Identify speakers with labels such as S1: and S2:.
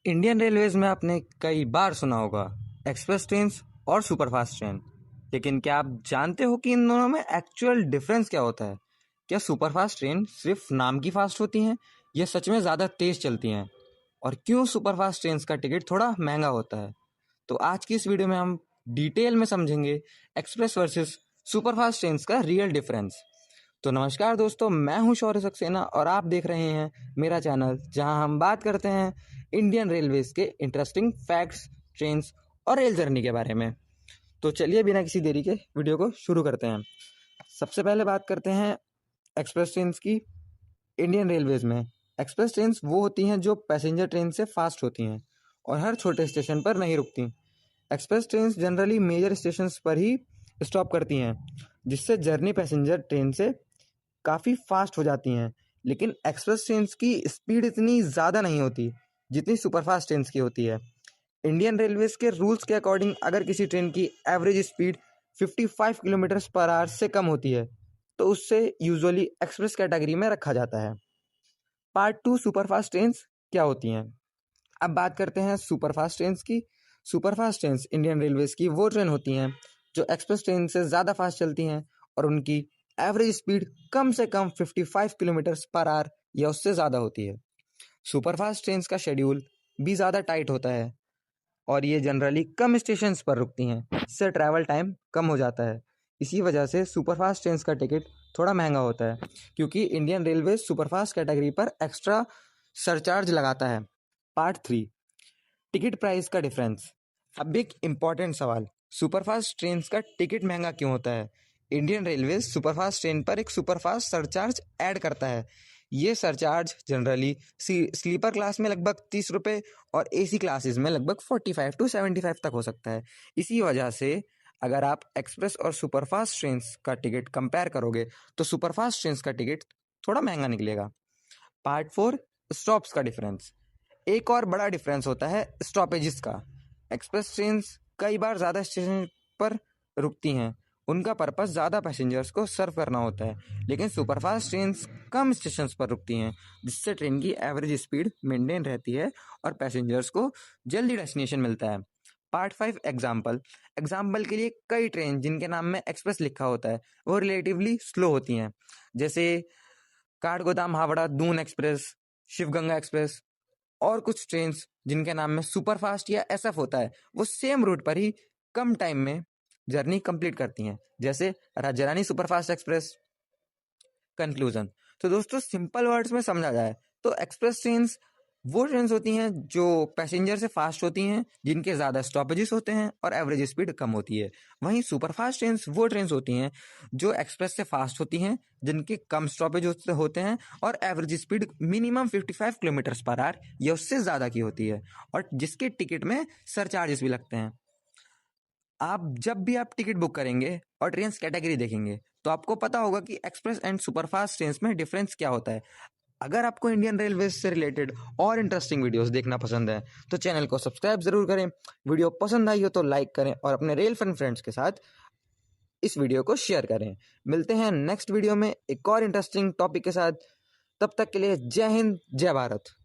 S1: Indian railways में आपने कई बार सुना होगा एक्सप्रेस ट्रेन और सुपरफास्ट ट्रेन। लेकिन क्या आप जानते हो कि इन दोनों में एक्चुअल डिफरेंस क्या होता है? क्या सुपरफास्ट ट्रेन सिर्फ नाम की फास्ट होती हैं या सच में ज़्यादा तेज़ चलती हैं? और क्यों सुपरफास्ट ट्रेन का टिकट थोड़ा महंगा होता है? तो आज की इस वीडियो में हम डिटेल में समझेंगे एक्सप्रेस वर्सेस सुपरफास्ट ट्रेन का रियल डिफरेंस। तो नमस्कार दोस्तों, मैं हूं शौर्य सक्सेना और आप देख रहे हैं मेरा चैनल जहां हम बात करते हैं इंडियन रेलवेज के इंटरेस्टिंग फैक्ट्स, ट्रेन्स और रेल जर्नी के बारे में। तो चलिए बिना किसी देरी के वीडियो को शुरू करते हैं। सबसे पहले बात करते हैं एक्सप्रेस ट्रेन की। इंडियन रेलवेज में एक्सप्रेस ट्रेन वो होती हैं जो पैसेंजर ट्रेन से फास्ट होती हैं और हर छोटे स्टेशन पर नहीं रुकती। Express train generally major station पर ही स्टॉप करती हैं, जिससे जर्नी पैसेंजर ट्रेन से काफ़ी फास्ट हो जाती हैं। लेकिन एक्सप्रेस ट्रेन की स्पीड इतनी ज़्यादा नहीं होती जितनी सुपरफास्ट ट्रेन की होती है। इंडियन रेलवेज के रूल्स के अकॉर्डिंग अगर किसी ट्रेन की average speed 55 kilometre per hour से कम होती है तो उससे यूजुअली एक्सप्रेस कैटेगरी में रखा जाता है। पार्ट टू, सुपरफास्ट ट्रेन क्या होती हैं। अब बात करते हैं सुपरफास्ट ट्रेन की। सुपरफास्ट ट्रेन इंडियन रेलवेज की वो ट्रेन होती हैं जो एक्सप्रेस ट्रेन से ज़्यादा फास्ट चलती हैं और उनकी एवरेज स्पीड कम से कम 55 किलोमीटर पर आवर या उससे ज़्यादा होती है। सुपरफास्ट ट्रेन का शेड्यूल भी ज़्यादा टाइट होता है और ये जनरली कम स्टेशंस पर रुकती हैं, इससे ट्रैवल टाइम कम हो जाता है। इसी वजह से सुपरफास्ट ट्रेन का टिकट थोड़ा महंगा होता है, क्योंकि इंडियन रेलवे सुपरफास्ट कैटेगरी पर एक्स्ट्रा सरचार्ज लगाता है। पार्ट थ्री, टिकट प्राइस का डिफरेंस। अब एक इम्पॉर्टेंट सवाल, सुपरफास्ट ट्रेन का टिकट महंगा क्यों होता है? इंडियन रेलवे सुपरफास्ट ट्रेन पर एक सुपरफास्ट सरचार्ज ऐड करता है। ये सरचार्ज जनरली स्लीपर क्लास में लगभग 30 रुपये और एसी क्लासेस में लगभग 45 to 75 तक हो सकता है। इसी वजह से अगर आप एक्सप्रेस और सुपरफास्ट ट्रेन का टिकट कंपेयर करोगे तो सुपरफास्ट ट्रेन का टिकट थोड़ा महंगा निकलेगा। पार्ट फोर, स्टॉप्स का डिफरेंस। एक और बड़ा डिफरेंस होता है स्टॉपेजेस का। एक्सप्रेस ट्रेन कई बार ज़्यादा स्टेशन पर रुकती हैं, उनका पर्पस ज़्यादा पैसेंजर्स को सर्व करना होता है। लेकिन सुपरफास्ट ट्रेन कम स्टेशन पर रुकती हैं, जिससे ट्रेन की एवरेज स्पीड मेंटेन रहती है और पैसेंजर्स को जल्दी डेस्टिनेशन मिलता है। पार्ट फाइव, एग्जाम्पल के लिए कई ट्रेन जिनके नाम में एक्सप्रेस लिखा होता है वो रिलेटिवली स्लो होती हैं, जैसे काठगोदाम हावड़ा दून एक्सप्रेस, शिव गंगा एक्सप्रेस। और कुछ ट्रेन जिनके नाम में सुपरफास्ट या एसएफ होता है वो सेम रूट पर ही कम टाइम में जर्नी कंप्लीट करती हैं, जैसे राज्य रानी सुपरफास्ट एक्सप्रेस। कंक्लूजन, तो दोस्तों सिंपल वर्ड्स में समझा जाए तो एक्सप्रेस ट्रेन वो ट्रेन होती हैं जो पैसेंजर से फास्ट होती हैं, जिनके ज़्यादा स्टॉपेजेस होते हैं और एवरेज स्पीड कम होती है। वहीं सुपरफास्ट ट्रेन वो ट्रेन होती हैं जो एक्सप्रेस से फास्ट होती हैं, जिनके कम स्टॉपेज होते हैं और average speed minimum 55 kilometre per hour या उससे ज़्यादा की होती है, और जिसके टिकट में सरचार्जेस भी लगते हैं। जब भी आप टिकट बुक करेंगे और ट्रेन कैटेगरी देखेंगे तो आपको पता होगा कि एक्सप्रेस एंड सुपरफास्ट ट्रेन में डिफरेंस क्या होता है। अगर आपको इंडियन रेलवे से रिलेटेड और इंटरेस्टिंग वीडियोस देखना पसंद है तो चैनल को सब्सक्राइब जरूर करें। वीडियो पसंद आई हो तो लाइक करें और अपने रेल फन फ्रेंड्स के साथ इस वीडियो को शेयर करें। मिलते हैं नेक्स्ट वीडियो में एक और इंटरेस्टिंग टॉपिक के साथ। तब तक के लिए जय हिंद, जय भारत।